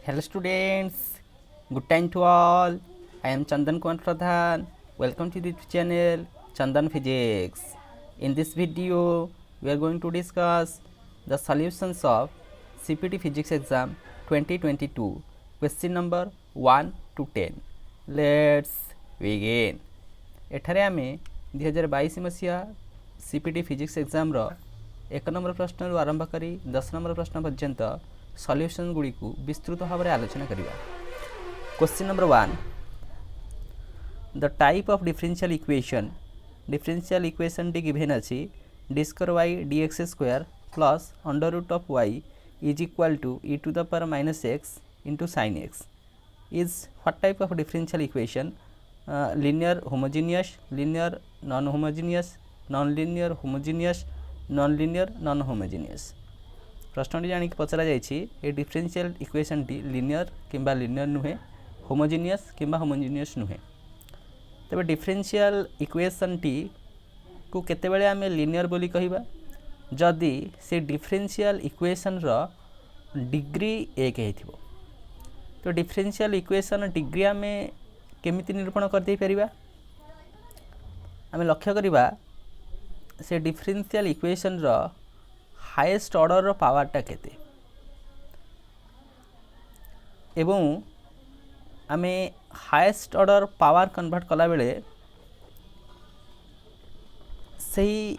Hello students, good time to all. I am Chandan Kumar Pradhan. Welcome to the channel Chandan Physics. In this video, we are going to discuss the solutions of CPT Physics exam 2022, question number 1 to 10. Let's begin. एठारे आमे 2022 मसीहा CPT Physics exam रो 1 number प्रश्न आरंभ करी 10 number प्रश्न पर्यंत solution Gudi को विस्तृत भाव में आलोचना करिबा। Question number 1, the type of differential equation टी गिवन अछि d square y dx square plus under root of y is equal to e to the power minus x into sin x is what type of differential equation? Linear homogeneous, linear non homogeneous, non linear homogeneous, non linear non homogeneous. प्रश्नटी जानिक पचरा जाइए differential equation टी linear किंबा linear नुहे, homogeneous किंबा homogeneous नुहे। तबे डिफरेंशियल इक्वेशन टी को केतेबेले आमे लिनियर बोली कहिबा जदि से डिफरेंशियल इक्वेशन रो डिग्री 1 हेथिबो। तो डिफरेंशियल इक्वेशन डिग्री आमे केमिति निरूपण कर दे परिबा? आमे लक्ष्य करिबा से डिफरेंशियल इक्वेशन रो हाईएस्ट ऑर्डर रो पावरटा केते एवं आमे हाईएस्ट ऑर्डर पावर कन्वर्ट कला बेले सही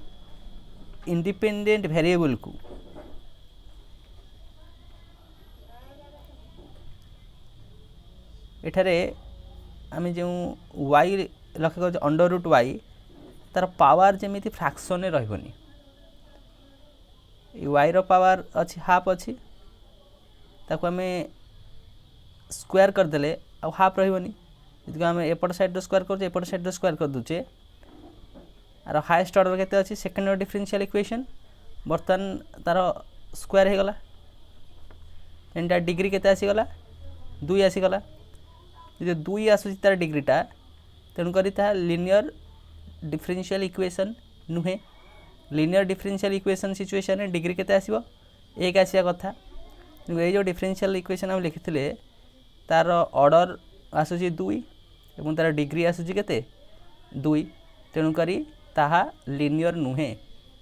इंडिपेंडेंट वेरिएबल को एठारे आमे जो y लक्ष्य कर अंडर रूट y तार पावर जेमिति फ्रैक्शन रे रहबनी। y रो पावर अच्छी हाफ अच्छी ताको आमे स्क्वायर कर देले आ हाफ रहबनी। जदि आमे एपट साइड रो स्क्वायर करछे एपट साइड रो स्क्वायर कर दुचे आर हाईएस्ट ऑर्डर केते अछि सेकंड ऑर्डर डिफरेंशियल इक्वेशन बर्तन तार स्क्वायर हे गला एंडा डिग्री केते आसी गला 2 आसी गला। जे 2 आसुची तार डिग्रीटा तेनु करी ता लिनियर डिफरेंशियल इक्वेशन नुहे। लिनियर डिफरेंशियल इक्वेशन सिचुएशन में डिग्री केते आसीबो 1 आसिया कथा। ए जो डिफरेंशियल इक्वेशन हम लिखिथिले तार ऑर्डर आसुची 2 एवं तार डिग्री आसुची केते 2, तेनु करी ताहा लिनियर नुहे,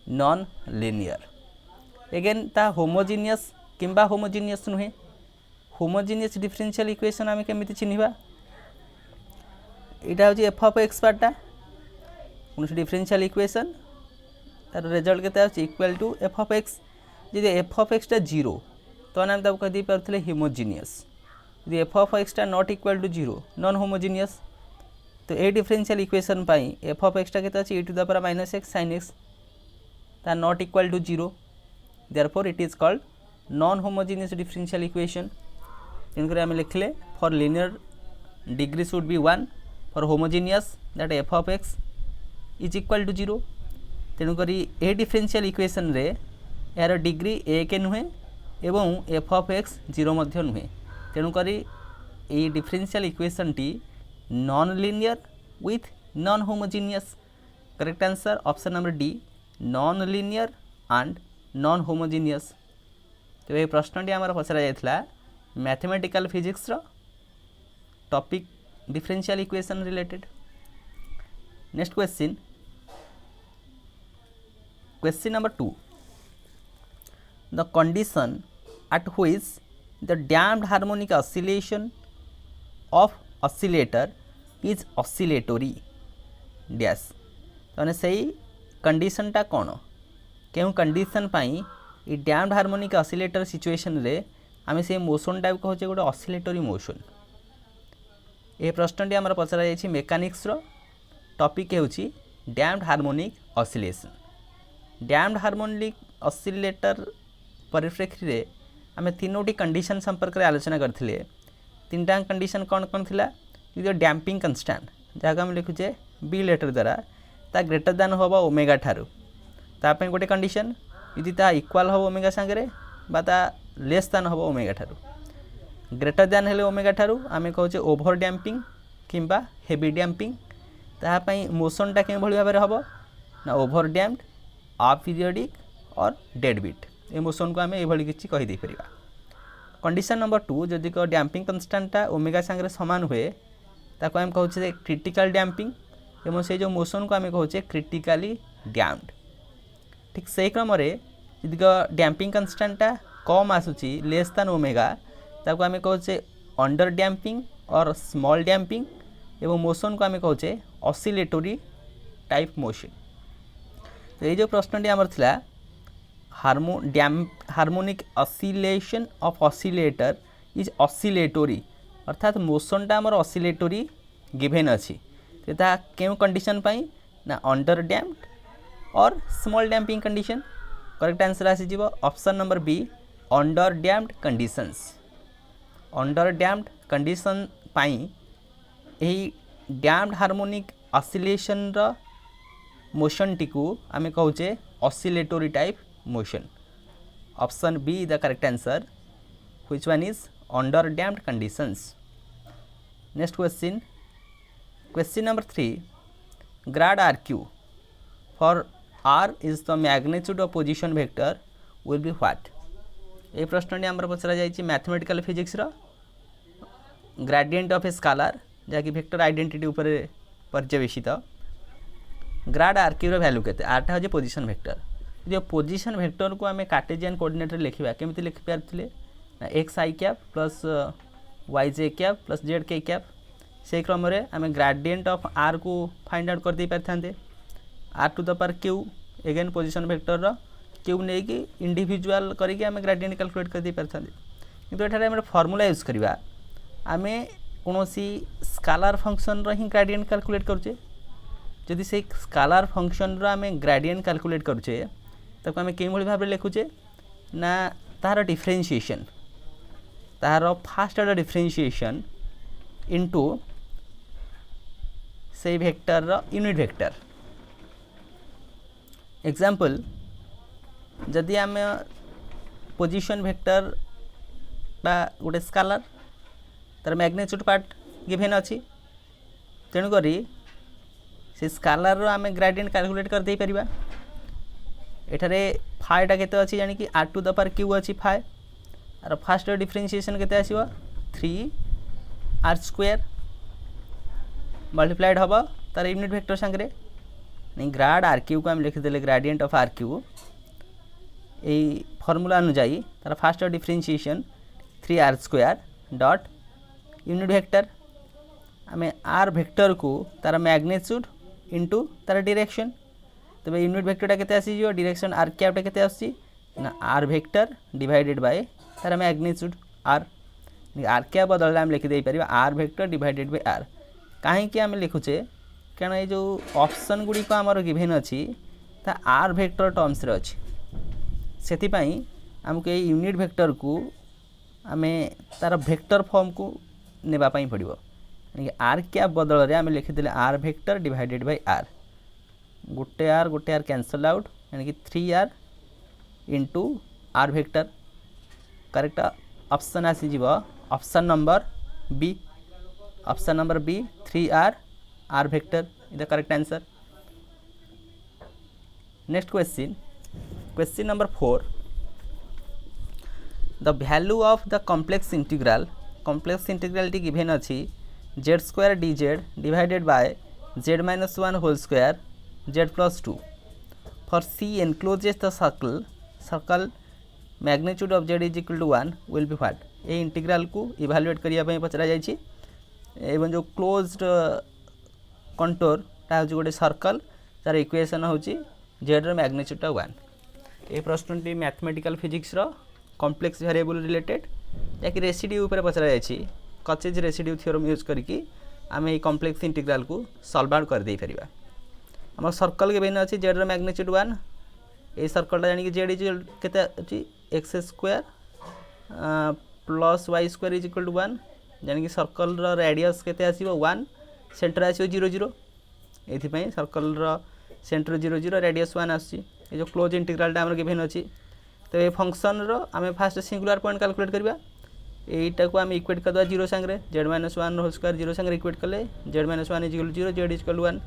नॉन लिनियर। अगेन ता होमोजीनियस किंबा होमोजीनियस नुहे। होमोजीनियस डिफरेंशियल इक्वेशन आमे केमिति चिन्हिबा? एटा होची f ऑफ x पार्टटा उनसे डिफरेंशियल इक्वेशन तार रिजल्ट केते आछि equal to f of x। जदि f ऑफ x टा 0 तो हम तब कह दी परथले होमोजीनियस। जदि f ऑफ x टा not equal to 0 non homogeneous. तो ए डिफरेंशियल इक्वेशन पाई f ऑफ x टा केते आछि e to the power minus x sin x ता not equal to 0, therefore it is called non homogeneous differential equation. तेनकरे हम लिखले for linear degree should be 1, for homogeneous that f of x is equal to 0। तेणुकरी ए differential equation रे यार degree 1 नुहे एवं f ऑफ x 0 मध्य नुहे। तेणुकरी ए डिफरेंशियल इक्वेशन टी non linear with non homogeneous. Correct answer option number D, non linear and non homogeneous. तो ये प्रश्नटी आमर पचरा जाइथिला मैथमेटिकल फिजिक्स रो topic differential equation related. Next question, question number 2, the condition at which the damped harmonic oscillation of oscillator is oscillatory dash। तो सही condition टा कौन क्यों कंडीशन पाई ये डैम्ड हार्मोनिक ऑसिलेटर सिचुएशन रे आमे से मोशन टाइप कहचे गोटे ऑसिलेटरी मोशन। ये प्रश्नटी आमर पचरा जाइछि मेकानिक्स रो टॉपिक हेउछि damped harmonic oscillation. Damped harmonic oscillator परिप्रेक्षी रे आमे तीनोटी कंडीशन संपर्क रे आलोचना करथिले। तीनटा कंडीशन कौन कौन थिला? जो डैम्पिंग कांस्टेंट जहाँ आम लिखुचे बी लेटर द्वारा ता ग्रेटर दैन होबो ओमेगा ठारू तापे गोटे कंडीशन यदि ता इक्वल होबो ओमेगा संगे बा ता लेस दैन होबो ओमेगा ठारू। ग्रेटर दैन हेले ओमेगा ठारू आमे कहूचे ओभर डैम्पिंग किंबा हेवी डैम्पिंग। ता पई मोशनटा के भली भाबरे होबो ना ओभर डैम्प्ड, अपीरियडिक और डेड बीट। ए मोशन को आम ये किसी कहीदे पार। कंडीशन नंबर 2 जदि को डैम्पिंग कन्स्टांटा ओमेगा सांगे सामान हुए ताको आम कहूँ क्रिटिकल डैम्पिंग एवं से जो मोशन को आम कहूँ क्रिटिकाली डैम्प्ड। ठीक से क्रम जदि को डैम्पिंग कन्स्टांटा कम आसूची लेस देन ओमेगा ताको आम कहूँ अंडर डैम्पिंग और स्मॉल डैम्पिंग एवं मोशन को आम कहूँ ऑसिलेटरी टाइप मोशन। तो ये जो प्रश्नटी आमर थिला harmonic oscillation of oscillator is oscillatory अर्थात मोशनटा आमर ऑसिलेटरी गिवेन अच्छी तो क्यों कंडीशन पाई ना under damped or small damping condition. Correct answer आसीज option number B under damped conditions. Under damped condition पाई यही डैम्प्ड हार्मोनिक ऑसिलेशन रो मोशन टी को आम कहूचे oscillatory type motion. Option B the correct answer which one is under damped conditions. Next question, question number 3 grad are Q for R is the magnitude of position vector will be what. ये प्रश्न आम पचरा जाइए mathematical physics रो gradient of a scalar जहाँकि vector identity उपर पर्यवेसित। Grad are q value के आरटा हूँ पोजिशन वेक्टर। जो पोजिशन वेक्टर को आम कार्टेशियन कोऑर्डिनेट लिखा केमी लिखिपारे ना x i cap plus y j cap plus z k cap से क्रम आम ग्रेडियंट ऑफ आर को फाइंड आउट कर दे पारि r to the power q again position vector रो क्यू नहीं कि इंडिविजुअल करके आम ग्रेडियंट कैलकुलेट कर दे पारि किंतु एठारे फॉर्मूला यूज करवा आम कौन स्केलर फंक्शन रो ही ग्रेडियंट कैलकुलेट करुचे। जदि से स्केलर फंक्शन रो आम ग्रेडियंट कैलकुलेट करुचे ताको आम के भाव में लिखुचे ना तार डिफरेन्शिएशन तार फास्ट ऑर्डर डिफरेन्शिएशन इनटू से वेक्टर रो यूनिट वेक्टर। एग्जांपल जदि आम पोजिशन वेक्टर गोटे स्केलर तार मैग्नीट्यूड पार्ट गिवेन अच्छी तेणुक से स्केलर रो आम ग्रेडियंट कैलकुलेट कर दे परिबा। एठारे फाइटा केते अच्छी जानी कि r to the power q अच्छी फाइ आर फास्ट डिफरेन्शिएशन केते आसीबो 3 आर स्क्वायर मल्टीप्लाइड हम तार यूनिट वेक्टर सांगे नहीं ग्राड आर क्यू को आम लिखिदे ग्रेडियंट ऑफ आर क्यू यही फॉर्मूला अनुजाई तार first differentiation 3 r square dot unit vector आम आर वेक्टर को तार मैग्नीट्यूड इंटू तार डायरेक्शन। तब यूनिट वेक्टरटा केते आसीजो डायरेक्शन आर कैपटा केते आसी ना आर वेक्टर डिवाइडेड बाय तार मैग्नीट्यूड आर कैप बदल आम लिखि दे परिबा r vector divided by r. कहीं आम लिखुचे कारण ये जो ऑप्शन गुड़िक आमर गिवेन अच्छी ता आर वेक्टर टर्म्स रे अच्छी से आमको ये यूनिट वेक्टर को आम तार वेक्टर फॉर्म को नेबापाई पड़ो आर कैप बदल आम लिखिदे r vector divided by r गोटे आर कैंसल आउट यानी कि 3 r into r vector. Correct option आसीज option number B. Option number B 3 r vector is the correct answer. Next question, question number 4 the value of the complex integral टी given अच्छी z square d z divided by z minus 1 whole square z plus 2 for C encloses the circle magnitude of z is equal to 1 will be what। ये integral को evaluate करने पचरा जाइए एवं जो closed contour ता हूँ गोटे सर्कल तार इक्वेशन हूँ जेड मैग्नीट्यूड 1। ये प्रश्नटी मैथमेटिकल फिजिक्स रो कॉम्प्लेक्स वेरिएबल रिलेटेड जैकि रेसिड्यू उपर पचरा जाइए कचेज रेसिड्यू थ्योरम यूज करके आम ये कॉम्प्लेक्स इंटीग्रल को सॉल्व आउट कर दे परिबा। आम सर्कल के बेन अच्छी जेड मैग्नीट्यूड 1 ये सर्कलटा जानी जेड इज केते अच्छी x square plus y square is equal to 1 जानी कि सर्कल रेडियस केते आसीबो 1 सेंटर आसीबो 0 0 एथि सर्कल सेंटर 0 0 रेडियस 1 आसी ये जो क्लोज इंटीग्रलटा आम गिवेन अच्छी। तो ये फंक्शन रो आम फास्ट सिंगुलर पॉइंट कैलकुलेट करवा यहीटा को आम इक्वेट करदे 0 सांगे जेड माइनस 1 होल स्क्वायर 0 सांगे इक्वेट कले Z minus 1 is equal to 0 Z is equal to 1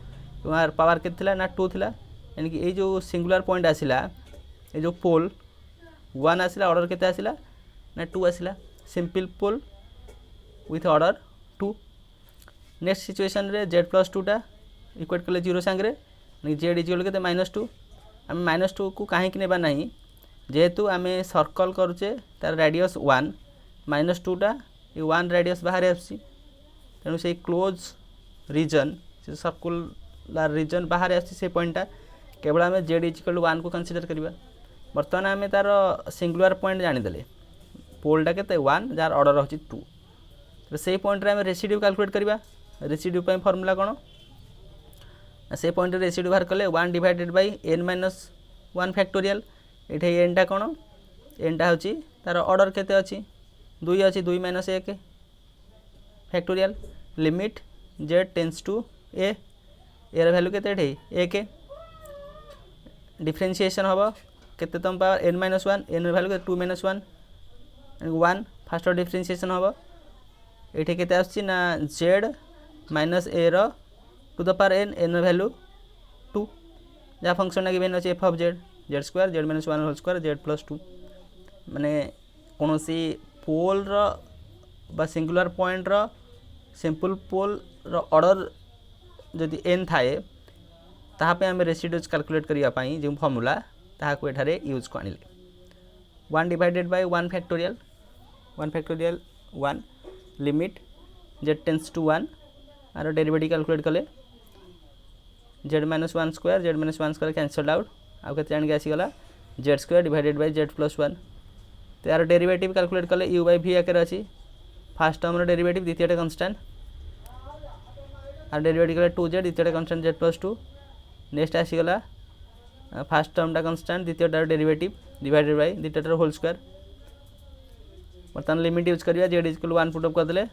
वहाँ पावर के ना 2 थिला यानी कि ये जो सिंगुलर पॉइंट आसिला ये जो पोल 1 आसिला ऑर्डर केते आसिला ना 2 आसिला simple pole with order 2। Next situation रे z+2 इक्वेट कले 0 सांगे z इक्वल के -2 आम -2 को कहीं नेबा नहीं जेहेतु आम सर्कल करुचे तार रेडियस 1 -2 ये 1 रेडियस बाहर आसी तेणु से क्लोज रीजन से सर्कुलर रीजन बाहर आसी से पॉइंटा केवल आम z इक्वल 1 को कंसीडर करवा। बर्तमान आम तार सिंगुलर पॉइंट जानीदे पोलटा के 1 जार ऑर्डर होची 2 तो से पॉइंट रे आम रेसिड्यू कैलकुलेट करवा। रेसिड्यू पे फॉर्मूला कौन से पॉइंट रेसिड्यू बाहर कले 1 डिवाइडेड बाय n-1 फैक्टोरियल ये एनटा कौन एनटा होची तार ऑर्डर केते अछि 2 अछि 2 - 1 factorial limit z tends to a एर वैल्यू केते 1 डिफरेंशिएशन हम केते तम power n-1 n value 2 - 1 1 first differentiation हम ये केते आछि ना z माइनस a रो to the power n n value 2 जहाँ फंक्शन गिवन अच्छे f of z z square z - 1 whole square z+2 माने कौन सी पोल रो सिंगुलर पॉइंट रो सिंपल पोल रो ऑर्डर जदि n थाए ताहापे आम रेसिड्यूज कैलकुलेट करने जो फॉर्मूला ताहाको एठारे यूज को आनिले 1 divided by 1 factorial 1 limit z tends to 1 आर डेरिवेटिव कैलकुलेट कले z-1 square z-1 square cancelled out आउ के जान के आसीगला z square divided by z+1 तो यार डेरिवेटिव कैलकुलेट कले u बाय v आकर अच्छी फास्ट टर्म डेरिवेटिव द्वितीयटा कांस्टेंट आर डेरिवेटिव कले 2z द्वितीयटा कांस्टेंट z+2 नेक्स्ट आसीगला फास्ट टर्मटा कांस्टेंट द्वितीयटा डेरिवेटिव डिवाइडेड बाय द्वितीयटा होल स्क्वायर। बर्तमान लिमिट यूज करिया z इक्वल 1 पुट अप कर देले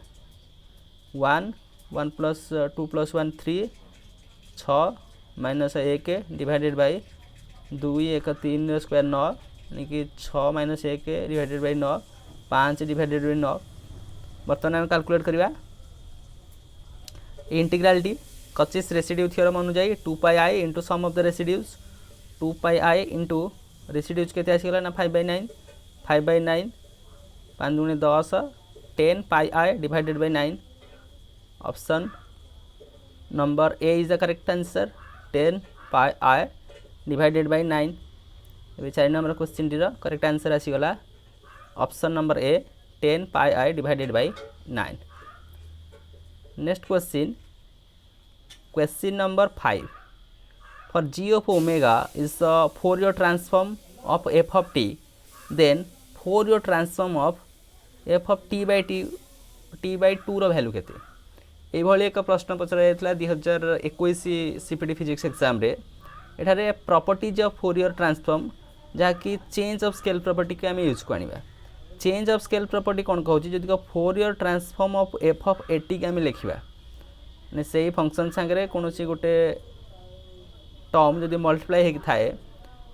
1 1 + 2 + 1 3 6 - 1 डिवाइडेड बाय 2 1 3 स्क्वायर 9 यानी कि 6 - 1 डिवाइडेड बाय 9 5 डिवाइडेड बाय 9। बर्तमान आम कैलकुलेट करवा इंटीग्रालिटी कचिस रेसिड्यू थ्योरम अनुजाई 2πi into sum of the residues 2πi into residues के आसीगला ना 5/9 5/9 5 × 10 10πi divided by 9 option number A is the correct answer 10πi divided by 9। ये 4 नंबर क्वेश्चन टीर करेक्ट आंसर आसीगला option number A 10πi divided by 9। Next question number 5 for g of omega is the Fourier transform of f of t then Fourier transform of f of t/2 रो value केते ये एक प्रश्न पचर 2021 CPT physics exam रे एठारे properties of Fourier transform जहाँकि change of scale property के आम यूज को आनिबा। चेंज ऑफ स्केल प्रॉपर्टी कौन कहूँ जदि Fourier transform of f of a T के आम लिखा ने से फंक्शन सांगे कौन गोटे टर्म जदि मल्टीप्लाई हो थाए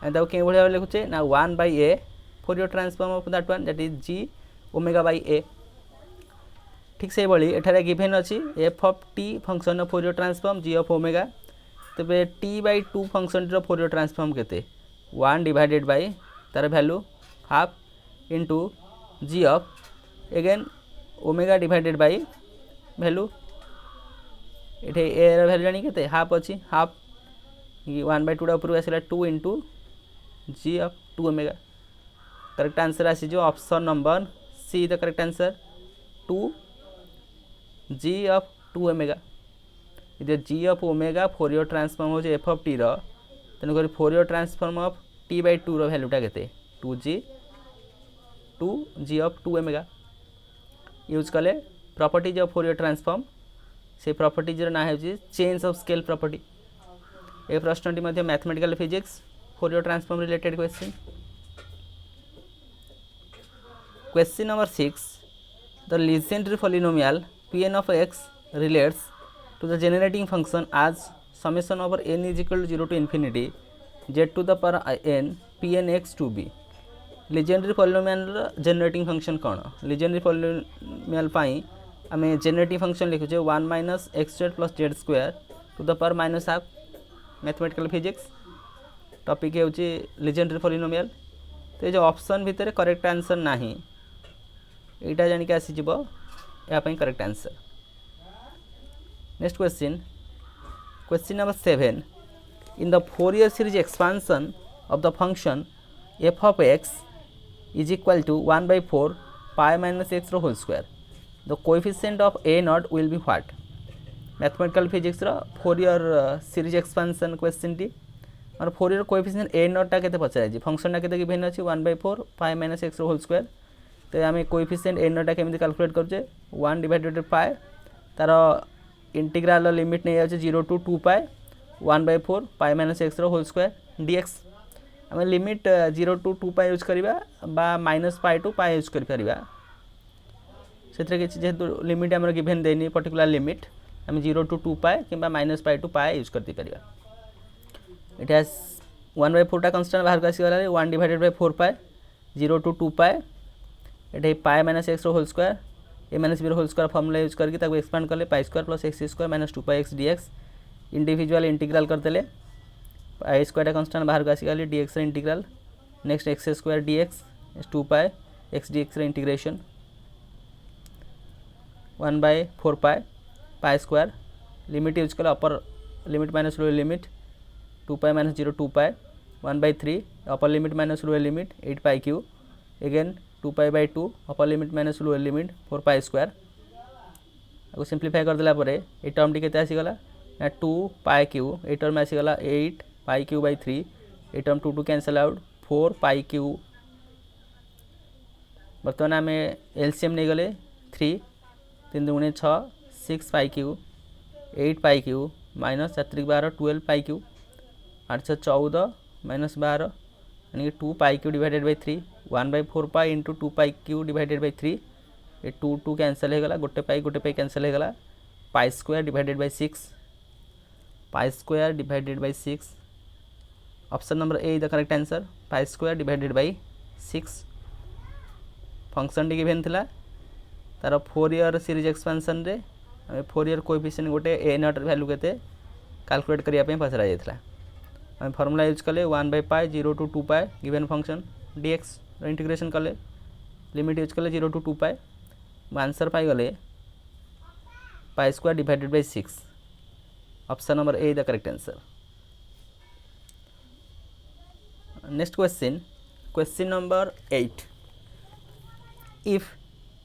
के भाव लिखुचे ना 1/a Fourier transform of that one that is g ω/a। ठीक से भाई एठारे गिवेन अच्छी f of t function Fourier transform g of omega तेरे t/2 फंक्शन फोरियर ट्रांसफॉर्म केते 1 डिवाइडेड बाय तार value half into g of again omega divided by value ये a value जानी केते हाफ अच्छी हाफ 1/2 ऊपर आसला 2 into g of 2 omega. Correct answer आसी जो option number C the correct answer 2 g of 2 omega. ये g of omega Fourier transform हो f ऑफ t रो तेणुक फोरियर ट्रांसफॉर्म ऑफ t/2 रो वैल्यूटा केते 2g ऑफ 2 ओमेगा यूज कले प्रॉपर्टीज ऑफ फोरियर ट्रांसफॉर्म से प्रॉपर्टीज ना हो चेंज ऑफ स्केल प्रॉपर्टी। ये प्रश्न mathematical physics Fourier transform related question. Question number 6 the legendary polynomial Pn of x relates to the generating function as summation over n is equal to 0 to infinity z to the power n Pn x to b। Legendre polynomial generating function कौन Legendre polynomial आम generating function लिखुचे 1 - x² + z² to the power -half. Mathematical physics topic होची Legendre polynomial. तो ये option भितर correct answer नहीं एटा जानिक आसीजिव या correct answer. Next question number 7 in the Fourier series expansion of the function f of x is equal to 1/4 pi minus x whole square. The coefficient of a naught will be what? Mathematical physics Fourier series expansion question T और Fourier coefficient a naught टा केते पचाराई function टा केते given अछि 1/4 pi minus x whole square। तो आम coefficient a naught टा केमिति कैलकुलेट करछे 1 डिवाइडेड बाय पाई तार इंटीग्रल लिमिट नै आछे 0 to 2 pi 1/4 pi minus x whole square dx। आम लिमिट 0 टू 2 पाई यूज करवा बा minus pi to pi use कर पारिबा से जेहेतु लिमिट आम गिभेन देनी पर्टिकुलर लिमिट आम 0 टू 2 पाई कि minus pi to pi use करते पारिबा। इटा 1/4 टा कांस्टेंट बाहर को आसीगला 1 divided by 4 pi 0 to 2 pi एटा pi minus x whole square a minus b whole square formula use करके ताको एक्सपांड करले pi square plus x square minus 2 pi x dx individual integral करदेले पाई स्क्वायर कांस्टेंट बाहर को आसीगला dx integral next x square dx 2 pi x dx integration 1/4 pi pi square limit use कले upper limit minus lower limit 2 pi minus 0 2 pi 1/3 upper limit minus lower limit 8 pi cube again 2 pi by 2 upper limit minus lower limit 4 pi square आपको simplify कर देला परे ए term टी केते आसीगला 2 pi cube ए टर्म आसीगला 8 पाई क्यू बाय 3 ए टर्म 2 टू कैंसल आउट 4 पाई क्यू बर्तमान आम एलसीएम नहीं गले 3 3 दूनी 6 6 pi cube 8 pi cube minus 4 12 12 pi cube 8 14 minus 12 यानी कि 2 pi cube divided by 3 1/4 pi into 2 pi cube divided by 3 ये 2 2 कैंसल होगा गोटे पाई कैंसल होगा pi square divided by 6 pi square divided by 6 option number A is the correct answer pi square divided by 6 function टी given थिला तार Fourier series expansion रे Fourier coefficient गोटे a naught value केते calculate करिया पे पचरा जायथला हम फार्मूला यूज कले 1/पाई 0 to 2 pi given function dx रो इंटीग्रेशन कले लिमिट यूज कले 0 टू 2 पाई आंसर पाई गले pi square divided by 6 option number A is the correct answer. Next question number 8 if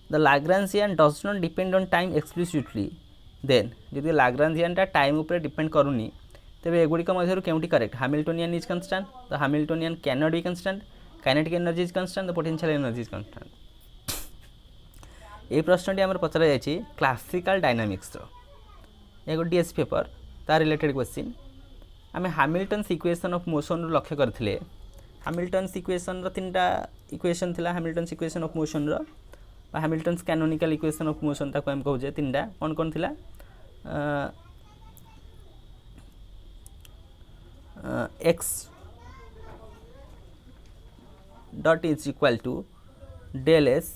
the Lagrangian does not depend on time explicitly then जदि Lagrangian टा time ऊपर depend करूनी तेबे एगुड़िक मध्यरु केउटी correct Hamiltonian is constant the Hamiltonian can not be constant kinetic energy is constant the potential energy is constant. ये प्रश्नटी आमर पचरा जायछि क्लासिकल डायनामिक्स रो एगो डीएस पेपर ता रिलेटेड क्वेश्चन आम हैमिल्टन्स इक्वेशन ऑफ मोशन रो लक्ष्य करथिले हैमिल्टन्स इक्वेशन रो तीनटा इक्वेशन थिला हैमिल्टन्स इक्वेशन ऑफ मोशन रो Hamilton's canonical equation of motion ताको हम कहूजे तीनटा कौन कौन थिला x dot is equal to del s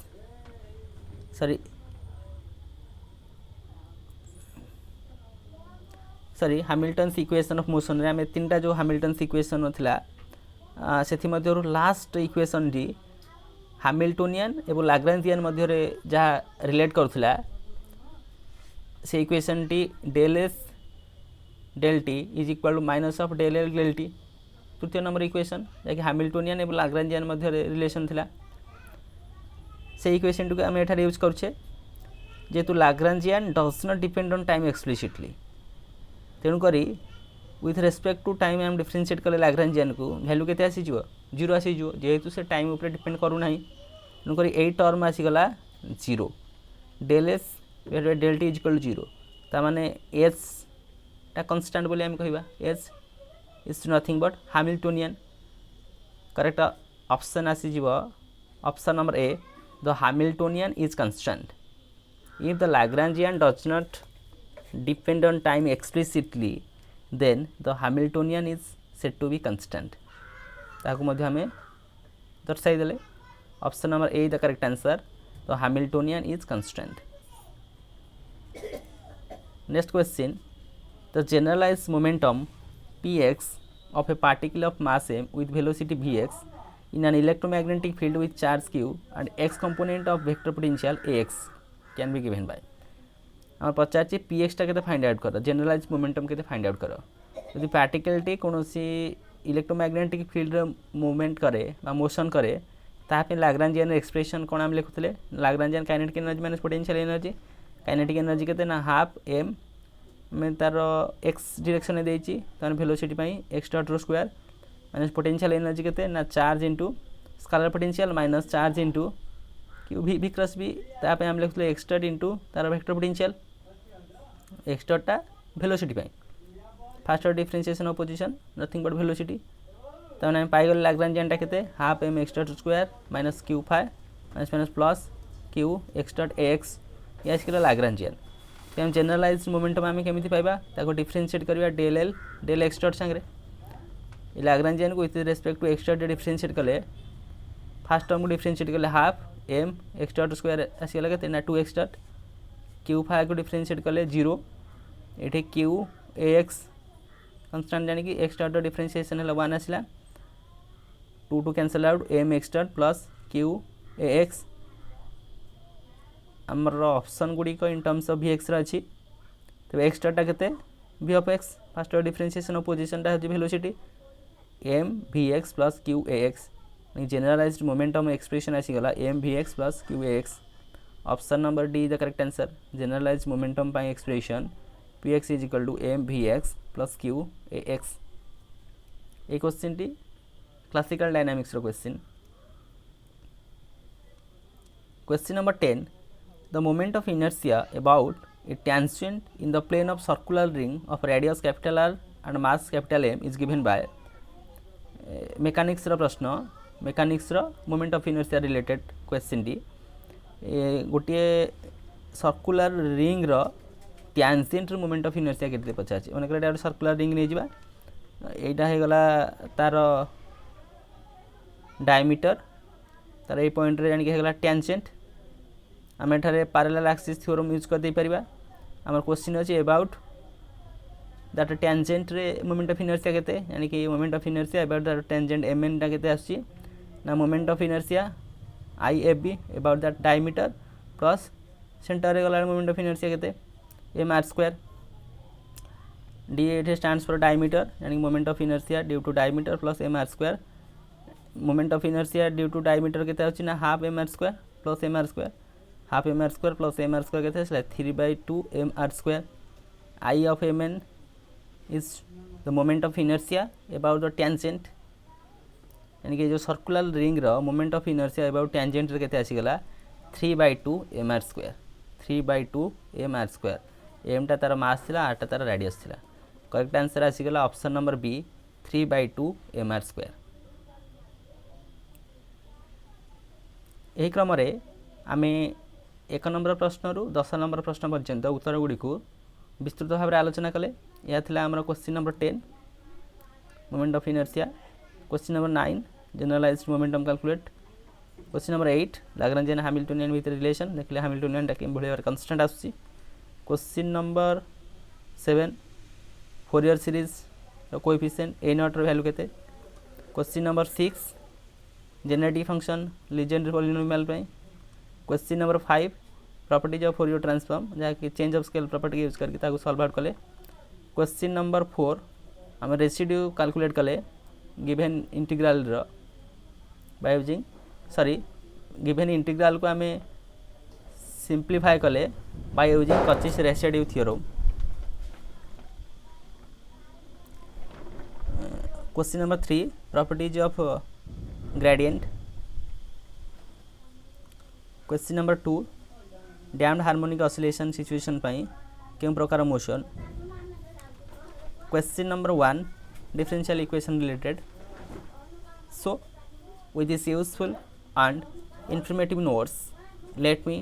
sorry Hamilton's equation of motion रे हमें तीनटा जो हैमिल्टन्स इक्वेशन थिला सेथि मध्यरु लास्ट इक्वेशन डी हैमिल्टोनियन एवं लाग्रांजियन मध्य रे जहाँ रिलेट करुला से इक्वेशन टी del S del t is equal to minus of del L del t तृतीय नंबर इक्वेशन जैसे हैमिल्टोनियन एवं लाग्रांजियन मध्य रिलेशन थिला से इक्वेशन टी को आम एठार यूज करुचे जेहेतु Lagrangian does not depend on time explicitly तेणुक विथ रेस्पेक्ट टू टाइम आम डिफरेंशिएट कले लाग्रांजियन को वैल्यू केते आसीजिवो 0 आसीजिवो जेहेतु से टाइम ऊपर डिपेंड करू नाही तेणुक ए टर्म आसीगला 0 del S del t is equal to 0 ता माने एस टा कांस्टेंट बोली हम कहबा S is nothing but Hamiltonian correct option आसीजिवो option number A the Hamiltonian is constant if the Lagrangian does not depend on time explicitly then the Hamiltonian is said to be constant ताकू मध्य हमें दर्शाई देले option number A the correct answer तो Hamiltonian is constant। Next question the generalized momentum px of a particle of mass m with velocity vx in an electromagnetic field with charge q and x component of vector potential ax can be given by आम पचार px टा के find out कर generalise momentum के find out कर यदि particle टी कौन electromagnetic field movement करे मोशन करे तापे लाग्रांजियन एक्सप्रेशन कौन आम लिखुले Lagrangian kinetic energy minus potential energy kinetic energy के हाफ एम में तार एक्स डायरेक्शन में देती वेलोसिटी एक्स डॉट रो स्क्वायर माइनस पोटेंशियल एनर्जी के ना charge into scalar potential minus charge into q v cross v तापे आम लिखुले एक्स डॉट इंटू तार वेक्टर पोटेंशियल एक्स डॉटा velocity first order differentiation of position nothing but velocity तब आम पाइगल लाग्रांजियन टा के half m x dot square minus q phi minus minus plus q x dot x या Lagrangian हम generalise momentum आम केमी पाइबा डिफरेंशिएट करवा del L del x dot सांगे लाग्रांजियन को with respect to x dot differentiate कले first term को डिफरेंशिएट कले half m x dot square आसीगला के 2 एक्स डॉट क्यू फाइ को डिफरेंशिएट कले 0 ये क्यू ए एक्स कन्स्टांट जानी कि एक्स डॉट डिफरेंशिएशन है 1 आसला 2 cancel out m x dot plus q A x आमर ऑप्शन गुड़िक in terms of v x अच्छी तब एक्स डॉटा के v of x first differentiation of position टा velocity m v x plus q A x generalised momentum expression आसीगला m v x plus q A x option number D the correct answer generalised momentum pi expression p x is equal to m v x plus q A x ये question टी classical dynamics question question number 10 the moment of inertia about a tangent in the plane of circular ring of radius capital R and mass capital M is given by mechanics रो प्रश्न mechanics रो moment of inertia related question टी गोटे circular ring रो tangent रो moment of inertia केते पचाछि माने करे circular ring नै जिबा एटा हे गला तार डायमीटर तार ए पॉइंट रे जानि के हे गला tangent आम एठारे पैरेलल एक्सिस थ्योरम यूज कर दे परिबा आमर क्वेश्चन अछि अबाउट दैट टेंजेंट रे मोमेंट ऑफ इनर्शिया केते यानी कि moment of inertia about that tangent M N टा केते आछि ना moment of inertia I F B about that diameter plus centre रे गला मोमेंट ऑफ इनर्शिया केते M are square D it stands for diameter यानी moment of inertia due to diameter plus M R square moment of inertia due to diameter केते अछि ना half m are square plus M R square half m are square plus M R square के 3/2 m are square I of m n is the moment of inertia about the tangent यानी कि जो circular ring रो moment of inertia about tangent रे केते आसीगला 3/2 m are square 3/2 m are square m टा तार मास थिला आर टा तार रेडियस थिला करेक्ट आंसर आसीगला option number B 3/2 m are square एही क्रम रे आमे 1 नंबर प्रश्न रु 10 नंबर प्रश्न पर्यंत उत्तर गुड़ी को विस्तृत भाव में आलोचना कले यह थिला हमर question number 10 moment of inertia question number 9 generalised momentum calculate question number 8 Lagrangian Hamiltonian with relation देखले हैमिल्टनियन टा केम भले कांस्टेंट आसी question number 7 Fourier series coefficient a naught रो वैल्यू केते question number 6 generative function Legendre polynomial पे question number 5 properties of Fourier transform जहाँ कि change of scale property use करके ताको सॉल्व आउट कले क्वेश्चन नंबर 4 आम रेसिड्यू कैलकुलेट कले गिवन इंटीग्रल रो by using sorry given integral को आम सिंप्लीफाई कले by using Cauchy's residue theorem question number 3 properties of gradient question number 2 damped harmonic oscillation situation पाई केम प्रकार motion question number 1 differential equation related so with this useful and informative notes let me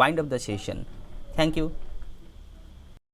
wind up the session. Thank you.